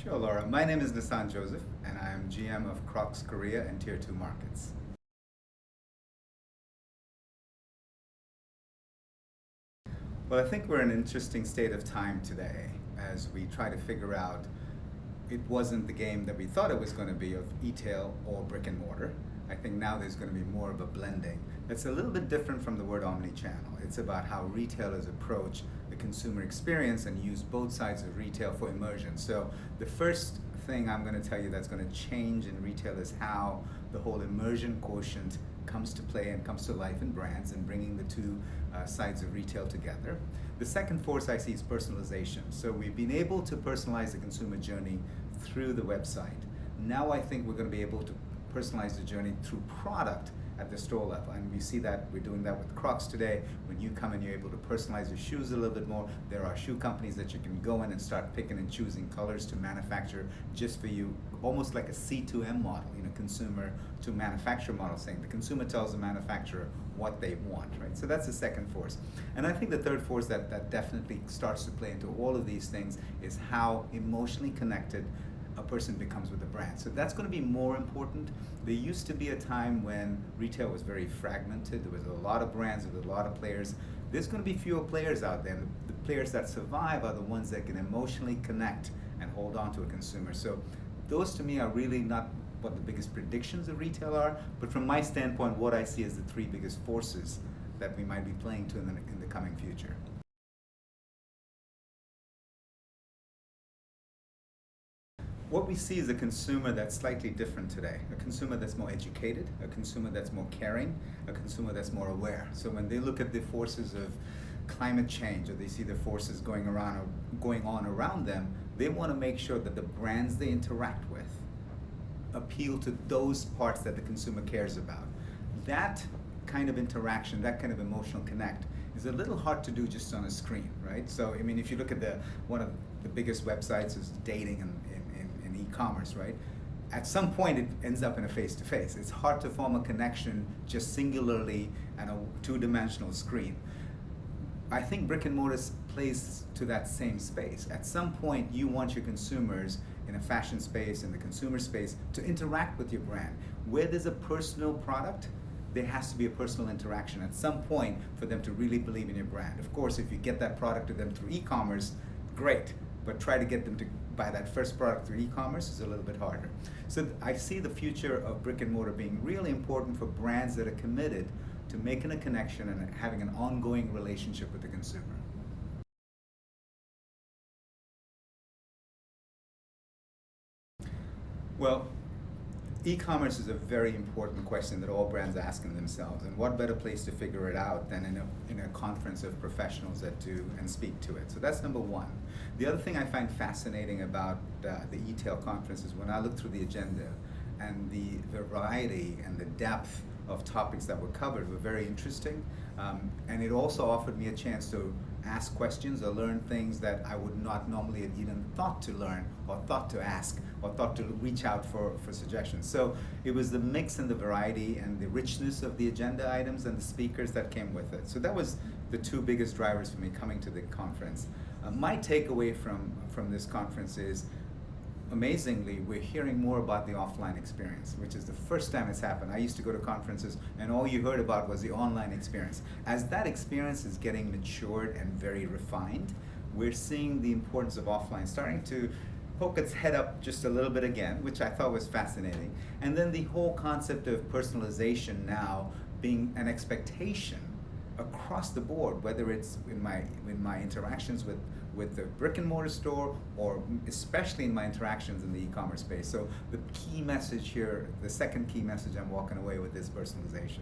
Sure, Laura. My name is Nissan Joseph, and I am GM of Crocs Korea and Tier 2 markets. Well, I think we're in an interesting state of time today as we try to figure out it wasn't the game that we thought it was going to be of eTail or brick and mortar. I think now there's going to be more of a blending. It's a little bit different from the word omni-channel. It's about how retailers approach the consumer experience and use both sides of retail for immersion. So the first thing I'm going to tell you that's going to change in retail is how the whole immersion quotient comes to play and comes to life in brands and bringing the two sides of retail together. The second force I see is personalization. So we've been able to personalize the consumer journey through the website. Now I think we're going to be able to personalize the journey through product at the store level, and we see that we're doing that with Crocs today. When you come in, you're able to personalize your shoes a little bit more. There are shoe companies that you can go in and start picking and choosing colors to manufacture just for you, almost like a C2M model, consumer to manufacturer model, saying the consumer tells the manufacturer what they want, right? So that's the second force. And I think the third force that definitely starts to play into all of these things is how emotionally connected a person becomes with the brand. So that's going to be more important. There used to be a time when retail was very fragmented. There was a lot of brands, there was a lot of players. There's going to be fewer players out there. The players that survive are the ones that can emotionally connect and hold on to a consumer. So those to me are really not what the biggest predictions of retail are, but from my standpoint, what I see as the three biggest forces that we might be playing to in the coming future. What we see is a consumer that's slightly different today. A consumer that's more educated, a consumer that's more caring, a consumer that's more aware. So when they look at the forces of climate change, or they see the forces going on around them, they want to make sure that the brands they interact with appeal to those parts that the consumer cares about. That kind of interaction, that kind of emotional connect is a little hard to do just on a screen, right? So, I mean, if you look at one of the biggest websites is dating in e-commerce, right? At some point it ends up in a face-to-face. It's hard to form a connection just singularly on a two-dimensional screen. I think brick and mortar plays to that same space. At some point you want your consumers in a fashion space, in the consumer space, to interact with your brand. Where there's a personal product, there has to be a personal interaction at some point for them to really believe in your brand. Of course, if you get that product to them through e-commerce, great, but try to get them to buy that first product through e-commerce is a little bit harder. So I see the future of brick and mortar being really important for brands that are committed to making a connection and having an ongoing relationship with the consumer. Well, e-commerce is a very important question that all brands are asking themselves, and what better place to figure it out than in a conference of professionals that do and speak to it. So that's number one. The other thing I find fascinating about the eTail conference is when I look through the agenda and the variety and the depth of topics that were covered were very interesting, and it also offered me a chance to ask questions or learn things that I would not normally have even thought to learn or thought to ask or thought to reach out for suggestions. So it was the mix and the variety and the richness of the agenda items and the speakers that came with it. So that was the two biggest drivers for me coming to the conference. My takeaway from this conference is, amazingly, we're hearing more about the offline experience, which is the first time it's happened. I used to go to conferences and all you heard about was the online experience. As that experience is getting matured and very refined, we're seeing the importance of offline starting to poke its head up just a little bit again, which I thought was fascinating. And then the whole concept of personalization now being an expectation across the board, whether it's in my interactions with the brick and mortar store or especially in my interactions in the e-commerce space. So the key message here, the second key message I'm walking away with is personalization.